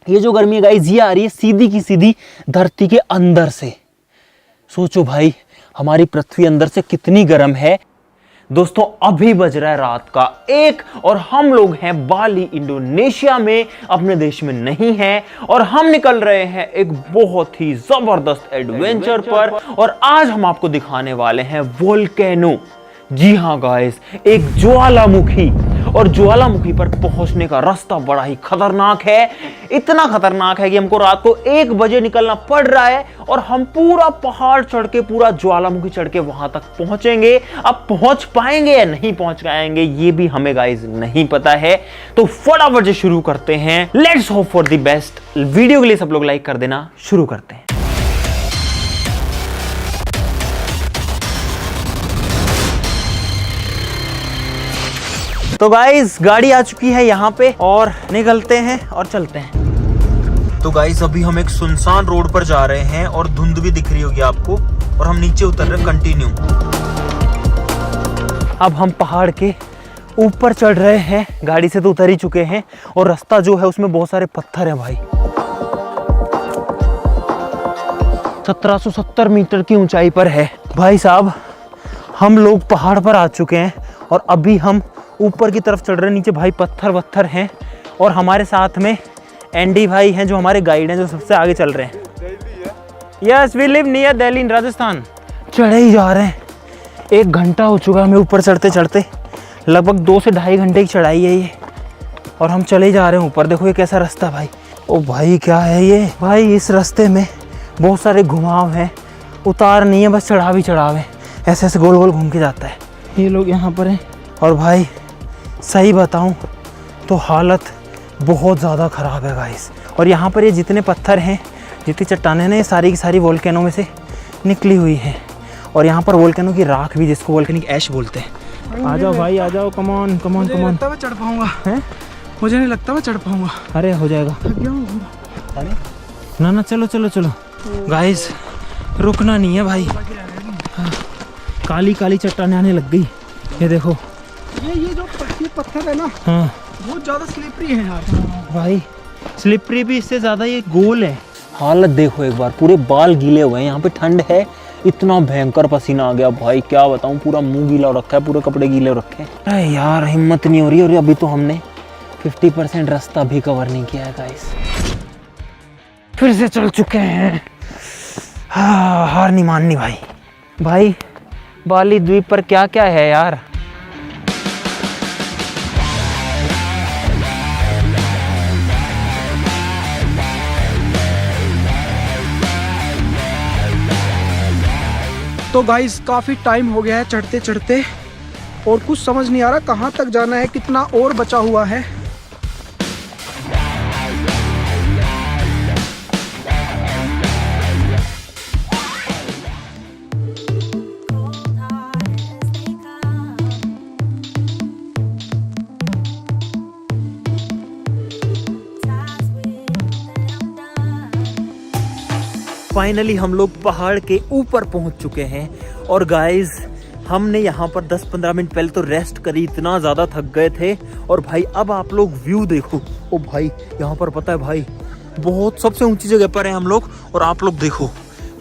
ये जो गर्मी है गाइस ये आ रही है सीधी की सीधी धरती के अंदर से। सोचो भाई हमारी पृथ्वी अंदर से कितनी गर्म है। दोस्तों अभी बज रहा है रात का 1 और हम लोग हैं बाली इंडोनेशिया में, अपने देश में नहीं हैं, और हम निकल रहे हैं एक बहुत ही जबरदस्त एडवेंचर पर। और आज हम आपको दिखाने वाले हैं वोल्केनो। जी हाँ गाइस, एक ज्वालामुखी। और ज्वालामुखी पर पहुंचने का रास्ता बड़ा ही खतरनाक है। इतना खतरनाक है कि हमको रात को 1 बजे निकलना पड़ रहा है और हम पूरा पहाड़ चढ़ के, पूरा ज्वालामुखी चढ़ के वहां तक पहुंचेंगे। अब पहुंच पाएंगे या नहीं पहुंच पाएंगे ये भी हमें गाइस नहीं पता है। तो फटाफट से शुरू करते हैं। Let's hope for the best. Video के लिए सब लोग लाइक कर देना। शुरू करते हैं। तो गाइस गाड़ी आ चुकी है यहाँ पे और निकलते हैं और चलते हैं। तो गाइस अभी हम एक सुनसान रोड पर जा रहे हैं और धुंध भी दिख रही होगी आपको, और हम नीचे उतर रहे कंटिन्यू। अब हम पहाड़ के ऊपर चढ़ रहे हैं। गाड़ी से तो उतर ही चुके हैं और रास्ता जो है उसमें बहुत सारे पत्थर हैं भाई। 1770 मीटर की ऊंचाई पर है भाई साहब। हम लोग पहाड़ पर आ चुके हैं और अभी हम ऊपर की तरफ चढ़ रहे हैं। नीचे भाई पत्थर हैं और हमारे साथ में एंडी भाई हैं जो हमारे गाइड हैं, जो सबसे आगे चल रहे हैं। Yes we live near Delhi in Rajasthan. चढ़े ही जा रहे हैं। 1 घंटा हो चुका है हमें ऊपर चढ़ते चढ़ते। लगभग 2 से ढाई घंटे की चढ़ाई है ये, और हम चले जा रहे हैं ऊपर। देखो ये कैसा रास्ता भाई। ओ भाई क्या है ये भाई। इस रास्ते में बहुत सारे घुमाव हैं, उतार नहीं है, बस चढ़ाव ही चढ़ाव है। ऐसे ऐसे गोल गोल घूम के जाता है। ये लोग यहाँ पर हैं और भाई सही बताऊं तो हालत बहुत ज़्यादा ख़राब है गाइस। और यहाँ पर ये जितने पत्थर हैं, जितनी चट्टानें हैं, ये सारी की सारी वोल्केनो में से निकली हुई हैं। और यहाँ पर वोल्केनो की राख भी, जिसको वोल्केनिक ऐश बोलते हैं। आ जाओ भाई आ जाओ, come on come on come on. मैं चढ़ पाऊंगा हैं? मुझे नहीं लगता मैं चढ़ पाऊंगा। अरे हो जाएगा। अरे ना ना चलो चलो चलो गाइस, रुकना नहीं है भाई। हाँ, काली काली चट्टानें आने लग गई। ये देखो ये जो पत्थर है ना, हाँ बहुत ज्यादा स्लिपरी है यार भाई। स्लिपरी भी, इससे ज्यादा ये गोल है। हालत देखो एक बार, पूरे बाल गीले हुए हैं। यहाँ पे ठंड है, इतना भयंकर पसीना आ गया भाई क्या बताऊं। पूरा मुंह गीला रखा है, पूरे कपड़े गीले रखे हैं। अरे यार हिम्मत नहीं हो रही। और अभी तो हमने 50% रास्ता भी कवर नहीं किया है गाइस। फिर से चल चुके हैं। हाँ, हार नहीं माननी भाई। भाई बाली द्वीप पर क्या क्या है यार। तो गाइस काफी टाइम हो गया है चढ़ते चढ़ते, और कुछ समझ नहीं आ रहा कहाँ तक जाना है, कितना और बचा हुआ है। फाइनली हम लोग पहाड़ के ऊपर पहुंच चुके हैं। और गाइस हमने यहाँ पर 10-15 मिनट पहले तो रेस्ट करी, इतना ज़्यादा थक गए थे। और भाई अब आप लोग व्यू देखो। ओ भाई यहाँ पर पता है भाई बहुत सबसे ऊंची जगह पर है हम लोग। और आप लोग देखो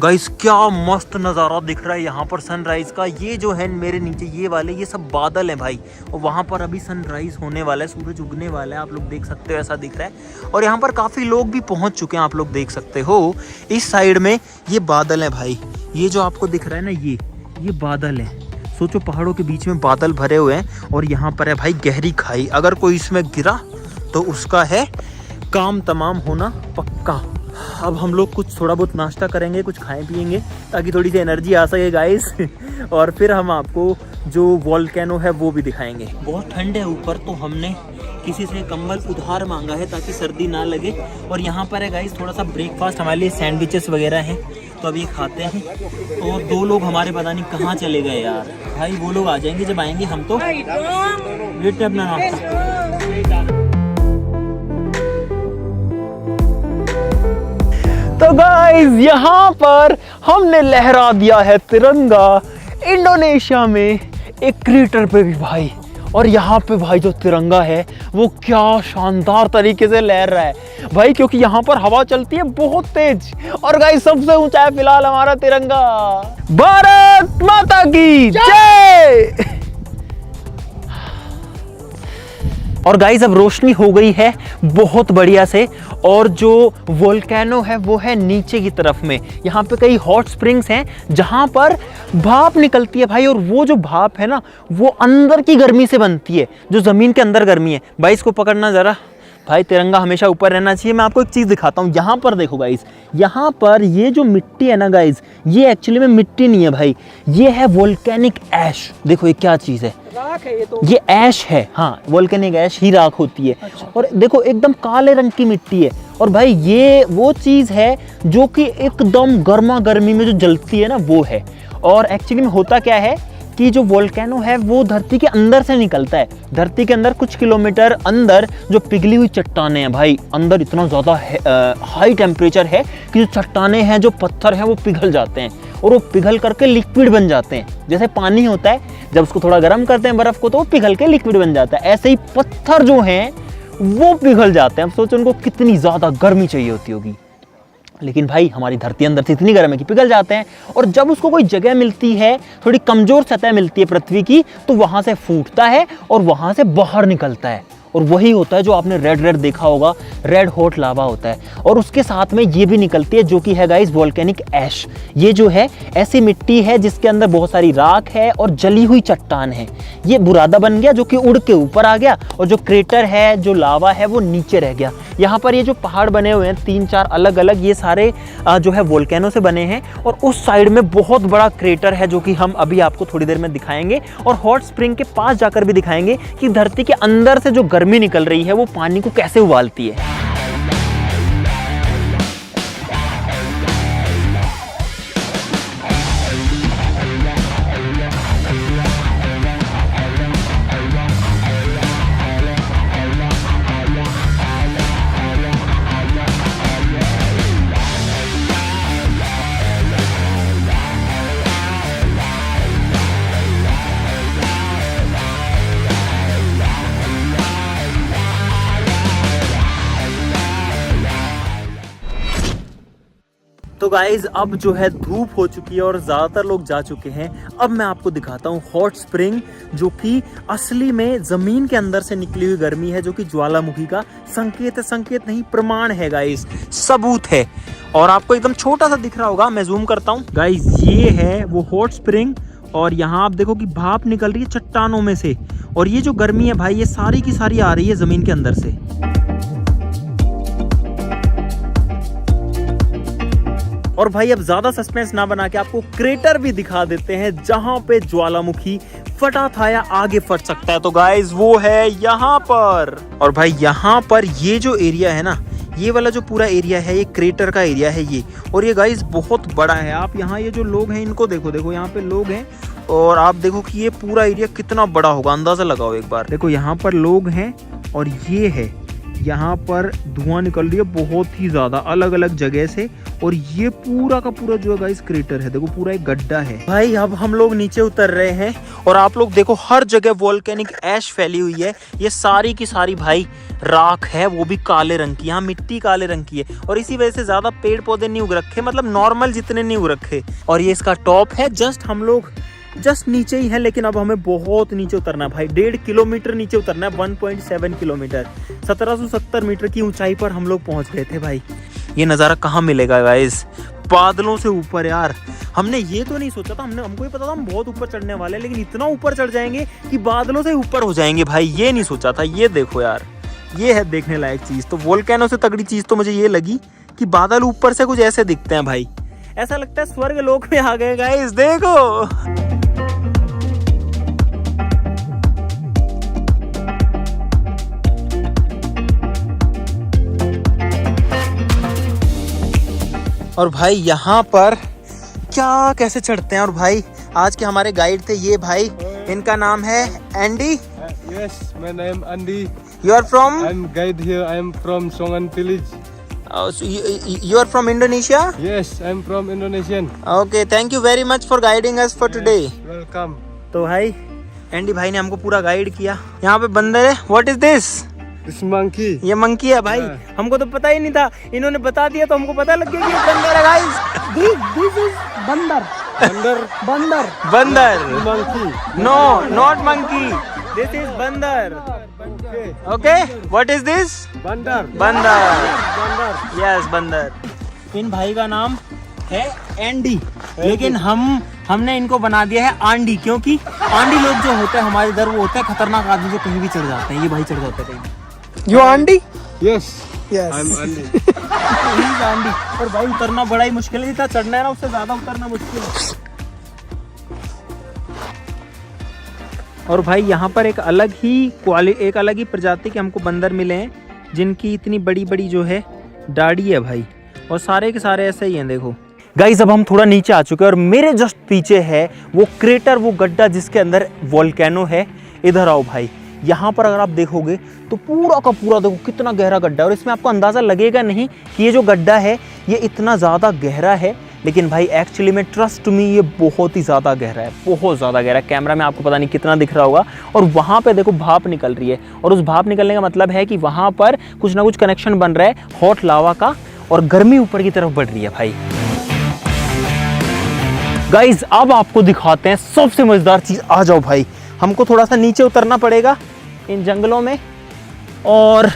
गाइस क्या मस्त नज़ारा दिख रहा है यहाँ पर सनराइज़ का। ये जो है मेरे नीचे ये वाले, ये सब बादल हैं भाई। और वहाँ पर अभी सनराइज़ होने वाला है, सूरज उगने वाला है। आप लोग देख सकते हो ऐसा दिख रहा है। और यहाँ पर काफ़ी लोग भी पहुँच चुके हैं, आप लोग देख सकते हो। इस साइड में ये बादल हैं भाई। ये जो आपको दिख रहा है ना, ये बादल हैं। सोचो पहाड़ों के बीच में बादल भरे हुए हैं और यहाँ पर है भाई गहरी खाई। अगर कोई इसमें गिरा तो उसका है काम तमाम होना पक्का। अब हम लोग कुछ थोड़ा बहुत नाश्ता करेंगे, कुछ खाएं पिएंगे ताकि थोड़ी सी एनर्जी आ सके गाइस। और फिर हम आपको जो वोल्केनो है वो भी दिखाएंगे। बहुत ठंड है ऊपर, तो हमने किसी से कंबल उधार मांगा है ताकि सर्दी ना लगे। और यहाँ पर है गाइस थोड़ा सा ब्रेकफास्ट हमारे लिए, सैंडविचेस वगैरह हैं, तो अभी खाते हैं। और 2 लोग हमारे पता नहीं कहाँ चले गए यार। भाई वो लोग आ जाएंगे जब आएंगे, हम तो वेट अपना नाश्ता। तो गाइस यहाँ पर हमने लहरा दिया है तिरंगा इंडोनेशिया में एक क्रेटर पे भी भाई। और यहाँ पे भाई जो तिरंगा है वो क्या शानदार तरीके से लहर रहा है भाई, क्योंकि यहाँ पर हवा चलती है बहुत तेज। और गाइस सबसे ऊंचा है फिलहाल हमारा तिरंगा। भारत माता की जय। और गाइस अब रोशनी हो गई है बहुत बढ़िया से, और जो वोल्केनो है वो है नीचे की तरफ में। यहाँ पे कई हॉट स्प्रिंग्स हैं जहाँ पर भाप निकलती है भाई, और वो जो भाप है ना वो अंदर की गर्मी से बनती है, जो ज़मीन के अंदर गर्मी है। भाई इसको पकड़ना ज़रा भाई, तिरंगा हमेशा ऊपर रहना चाहिए। मैं आपको एक चीज़ दिखाता हूँ, यहाँ पर देखो गाइस, यहाँ पर ये जो मिट्टी है ना गाइस, ये एक्चुअली में मिट्टी नहीं है भाई, ये है वोल्केनिक ऐश। देखो ये क्या चीज़ है, राख है ये तो। ये ऐश है, हाँ वोल्केनिक ऐश ही राख होती है। अच्छा। और देखो एकदम काले रंग की मिट्टी है, और भाई ये वो चीज़ है जो कि एकदम गर्मा गर्मी में जो जलती है ना वो है। और एक्चुअली में होता क्या है कि जो वोल्केनो है वो धरती के अंदर से निकलता है। धरती के अंदर कुछ किलोमीटर अंदर जो पिघली हुई चट्टानें हैं भाई, अंदर इतना ज़्यादा हाई टेम्परेचर है कि जो चट्टानें हैं, जो पत्थर हैं वो पिघल जाते हैं, और वो पिघल करके लिक्विड बन जाते हैं। जैसे पानी होता है, जब उसको थोड़ा गर्म करते हैं बर्फ़ को तो वो पिघल के लिक्विड बन जाता है, ऐसे ही पत्थर जो हैं वो पिघल जाते हैं। अब सोचो उनको कितनी ज़्यादा गर्मी चाहिए होती होगी, लेकिन भाई हमारी धरती अंदर से इतनी गर्म है कि पिघल जाते हैं। और जब उसको कोई जगह मिलती है, थोड़ी कमज़ोर सतह मिलती है पृथ्वी की, तो वहाँ से फूटता है और वहाँ से बाहर निकलता है, और वही होता है जो आपने रेड रेड देखा होगा, रेड हॉट लावा होता है। और उसके साथ में ये भी निकलती है जो कि है गाइस वोल्केनिक ऐश। ये जो है ऐसी मिट्टी है जिसके अंदर बहुत सारी राख है और जली हुई चट्टान है। ये बुरादा बन गया जो कि उड़ के ऊपर आ गया, और जो क्रेटर है, जो लावा है, वो नीचे रह गया। यहाँ पर ये जो पहाड़ बने हुए हैं 3-4 अलग अलग, ये सारे जो है वोल्केनो से बने हैं। और उस साइड में बहुत बड़ा क्रेटर है जो कि हम अभी आपको थोड़ी देर में दिखाएंगे, और हॉट स्प्रिंग के पास जाकर भी दिखाएंगे कि धरती के अंदर से जो गर्मी निकल रही है वो पानी को कैसे उबालती है। तो गाइज अब जो है धूप हो चुकी है और ज़्यादातर लोग जा चुके हैं। अब मैं आपको दिखाता हूँ हॉट स्प्रिंग, जो कि असली में ज़मीन के अंदर से निकली हुई गर्मी है, जो कि ज्वालामुखी का संकेत है। संकेत नहीं, प्रमाण है गाइज, सबूत है। और आपको एकदम छोटा सा दिख रहा होगा, मैं जूम करता हूँ गाइज, ये है वो हॉट स्प्रिंग। और यहाँ आप देखो कि भाप निकल रही है चट्टानों में से, और ये जो गर्मी है भाई ये सारी की सारी आ रही है ज़मीन के अंदर से। और भाई अब ज्यादा सस्पेंस ना बना के आपको क्रेटर भी दिखा देते हैं जहां पे ज्वालामुखी फटा था या आगे फट सकता है। तो गाइस वो है यहाँ पर। और भाई यहाँ पर ये जो एरिया है ना, ये वाला जो पूरा एरिया है ये क्रेटर का एरिया है ये। और ये गाइस बहुत बड़ा है। आप यहाँ ये जो लोग हैं इनको देखो, देखो यहाँ पे लोग हैं, और आप देखो कि ये पूरा एरिया कितना बड़ा होगा, अंदाजा लगाओ एक बार। देखो यहाँ पर लोग हैं, और ये है यहाँ पर धुआं निकल रही है बहुत ही ज्यादा अलग अलग जगह से। और ये पूरा का पूरा जो है गाइस क्रेटर है, देखो पूरा एक गड्ढा है। भाई अब हम लोग नीचे उतर रहे हैं, और आप लोग देखो हर जगह वोल्केनिक ऐश फैली हुई है। ये सारी की सारी भाई राख है, वो भी काले रंग की। यहाँ मिट्टी काले रंग की है, और इसी वजह से ज्यादा पेड़ पौधे नहीं उग रखे, मतलब नॉर्मल जितने नहीं उग रखे। और ये इसका टॉप है, जस्ट हम लोग जस्ट नीचे ही है, लेकिन अब हमें बहुत नीचे उतरना है भाई। 1.5 किलोमीटर नीचे उतरना है, 1.7 किलोमीटर, 1770 मीटर की ऊंचाई पर हम लोग पहुंच गए थे भाई। ये नज़ारा कहाँ मिलेगा गाइस, बादलों से ऊपर यार। हमने ये तो नहीं सोचा था, हमको ही पता था हम बहुत ऊपर चढ़ने वाले हैं, लेकिन इतना ऊपर चढ़ जाएंगे कि बादलों से ऊपर हो जाएंगे भाई, ये नहीं सोचा था। ये देखो यार, ये है देखने लायक चीज़। तो वोल्केनो से तगड़ी चीज़ तो मुझे ये लगी कि बादल ऊपर से कुछ ऐसे दिखते हैं भाई, ऐसा लगता है स्वर्ग लोक में आ गए गाइस, देखो। और भाई यहाँ पर क्या कैसे चढ़ते हैं। और भाई आज के हमारे गाइड थे ये भाई, इनका नाम है Andy. Yes, my name Andy. You are from? I'm guide here. I'm from Songan village. So you are from Indonesia? Yes, I'm from Indonesian. Okay, thank you very much for guiding us for today. Welcome. तो भाई Andy भाई ने हमको पूरा guide किया। यहाँ पे बंदर है। What is this? This monkey. ये मंकी है भाई। हमको तो पता ही नहीं था, इन्होंने बता दिया तो हमको पता लग गया कि ये बंदर है गाइस। दिस इज बंदर। बंदर। बंदर। Monkey. No, not monkey, this is bandar. Okay, what is this? Bandar. Bandar. Bandar. Yes, bandar. इन भाई का नाम है एंडी, लेकिन हमने इनको बना दिया है आंडी, क्योंकि आंडी लोग जो होते हैं हमारे इधर, वो होते हैं खतरनाक आदमी जो कहीं भी चढ़ जाते हैं। ये भाई चढ़ जाते हैं कहीं। You Andy? Yes. Yes. I'm Andy. He's Andy. और भाई उतरना बड़ा ही मुश्किल है, जितना चढ़ना है ना उससे ज्यादा उतरना मुश्किल है। और भाई यहाँ पर एक अलग ही प्रजाति के हमको बंदर मिले हैं, जिनकी इतनी बड़ी बड़ी जो है दाढ़ी है भाई, और सारे के सारे ऐसे ही हैं। देखो गाइस, अब हम थोड़ा नीचे आ चुके हैं और मेरे जस्ट पीछे है वो क्रेटर, वो गड्ढा जिसके अंदर वोल्केनो है। इधर आओ भाई, यहाँ पर अगर आप देखोगे तो पूरा का पूरा देखो कितना गहरा गड्ढा है, और इसमें आपको अंदाज़ा लगेगा नहीं कि ये जो गड्ढा है ये इतना ज़्यादा गहरा है, लेकिन भाई एक्चुअली में ट्रस्ट मी ये बहुत ही ज़्यादा गहरा है, बहुत ज़्यादा गहरा है। कैमरा में आपको पता नहीं कितना दिख रहा होगा। और वहाँ पे देखो भाप निकल रही है, और उस भाप निकलने का मतलब है कि वहाँ पर कुछ ना कुछ कनेक्शन बन रहा है हॉट लावा का, और गर्मी ऊपर की तरफ बढ़ रही है भाई। गाइज, अब आपको दिखाते हैं सबसे मजेदार चीज। आ जाओ भाई, हमको थोड़ा सा नीचे उतरना पड़ेगा इन जंगलों में, और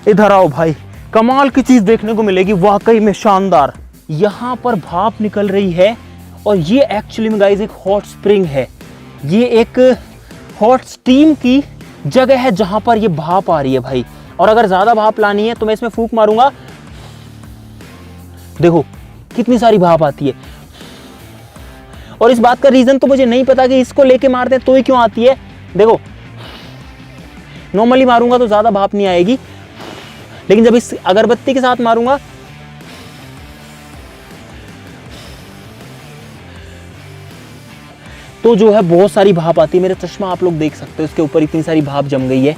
इधर आओ भाई, कमाल की चीज देखने को मिलेगी, वाकई में शानदार। यहाँ पर भाप निकल रही है, और ये एक्चुअली में गाइज एक हॉट स्प्रिंग है। ये एक हॉट स्टीम की जगह है जहां पर ये भाप आ रही है भाई। और अगर ज्यादा भाप लानी है तो मैं इसमें फूंक मारूंगा, देखो कितनी सारी भाप आती है। और इस बात का रीजन तो मुझे नहीं पता कि इसको लेके मारते हैं तो ही क्यों आती है। देखो नॉर्मली मारूंगा तो ज्यादा भाप नहीं आएगी, लेकिन जब इस अगरबत्ती के साथ मारूंगा तो जो है बहुत सारी भाप आती है। मेरा चश्मा आप लोग देख सकते हो, इसके ऊपर इतनी सारी भाप जम गई है।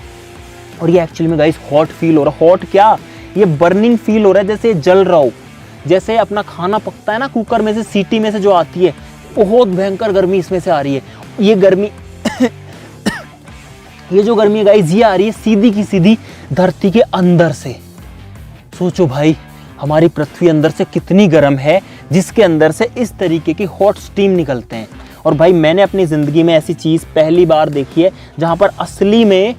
और ये एक्चुअली में गाइस हॉट फील हो रहा है। हॉट क्या, ये बर्निंग फील हो रहा है, जैसे जल रहा हो, जैसे अपना खाना पकता है ना कुकर में से, सीटी में से जो आती है, बहुत भयंकर गर्मी इसमें से आ रही है। ये गर्मी ये जो गर्मी है गाइस, ये आ रही है सीधी की सीधी धरती के अंदर से। सोचो भाई, हमारी पृथ्वी अंदर से कितनी गर्म है, जिसके अंदर से इस तरीके की हॉट स्टीम निकलते हैं। और भाई मैंने अपनी जिंदगी में ऐसी चीज पहली बार देखी है जहां पर असली में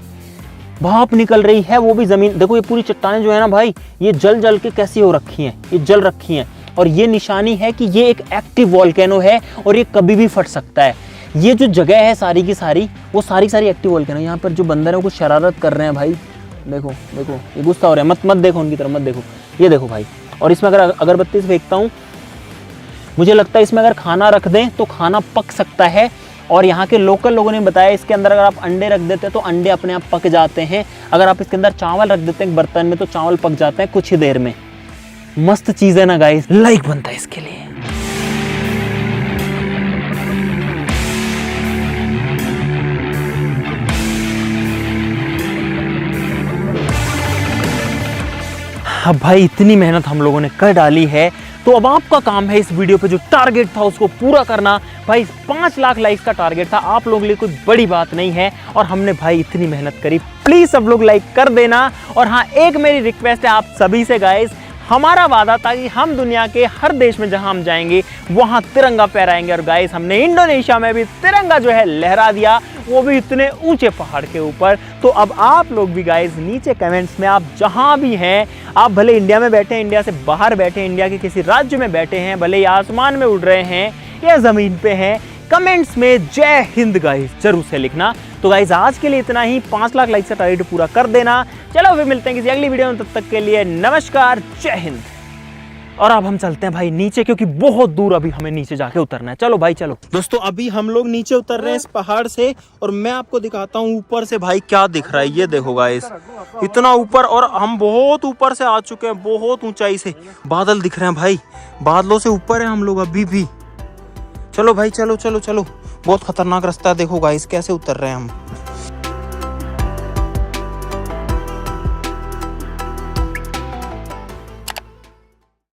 भाप निकल रही है, वो भी जमीन। देखो ये पूरी चट्टानें जो है ना भाई, ये जल जल के कैसी हो रखी हैं, ये जल रखी हैं, और ये निशानी है कि ये एक एक्टिव वोल्केनो है और ये कभी भी फट सकता है। ये जो जगह है सारी की सारी, वो सारी सारी एक्टिव वोल्केनो। यहाँ पर जो बंदर है वो कुछ शरारत कर रहे हैं भाई, देखो देखो ये गुस्सा हो रहे हैं। मत देखो उनकी तरफ, मत देखो, ये देखो भाई। और इसमें अगर अगरबत्ती से फेंकता हूँ, मुझे लगता है इसमें अगर खाना रख दें तो खाना पक सकता है। और यहाँ के लोकल लोगों ने बताया इसके अंदर अगर आप अंडे रख देते हैं तो अंडे अपने आप पक जाते हैं। अगर आप इसके अंदर चावल रख देते हैं एक बर्तन में तो चावल पक जाते हैं कुछ ही देर में। मस्त चीज है ना गाइस, लाइक बनता है इसके लिए। अब भाई इतनी मेहनत हम लोगों ने कर डाली है, तो अब आपका काम है इस वीडियो पे जो टारगेट था उसको पूरा करना। भाई 5 लाख लाइक्स का टारगेट था, आप लोगों के लिए कुछ बड़ी बात नहीं है, और हमने भाई इतनी मेहनत करी। प्लीज सब लोग लाइक कर देना। और हाँ, एक मेरी रिक्वेस्ट है आप सभी से गाइस, हमारा वादा था कि हम दुनिया के हर देश में जहां हम जाएंगे वहां तिरंगा फहराएंगे। और गाइस हमने इंडोनेशिया में भी तिरंगा जो है लहरा दिया, वो भी इतने ऊंचे पहाड़ के ऊपर। तो अब आप लोग भी गाइस नीचे कमेंट्स में, आप जहां भी हैं, आप भले इंडिया में बैठे हैं, इंडिया से बाहर बैठे हैं, इंडिया के किसी राज्य में बैठे हैं, भले ही आसमान में उड़ रहे हैं या जमीन पे हैं, कमेंट्स में जय हिंद गाइस जरूर से लिखना। तो गाइस आज के लिए इतना ही, 5 लाख लाइक से टारगेट पूरा कर देना। चलो फिर मिलते हैं किसी अगली वीडियो में, तब तक के लिए नमस्कार, जय हिंद। और अब हम चलते हैं भाई नीचे, क्योंकि बहुत दूर अभी हमें नीचे जाके उतरना है। चलो भाई चलो। दोस्तों अभी हम लोग नीचे उतर रहे हैं इस पहाड़ से, और मैं आपको दिखाता हूँ ऊपर से भाई क्या दिख रहा है। ये देखो गाइस, इतना ऊपर, और हम बहुत ऊपर से आ चुके हैं, बहुत ऊंचाई से बादल दिख रहे हैं भाई, बादलों से ऊपर है हम लोग अभी भी। चलो भाई चलो चलो चलो, बहुत खतरनाक रास्ता है, देखो गाइस कैसे उतर रहे हैं हम।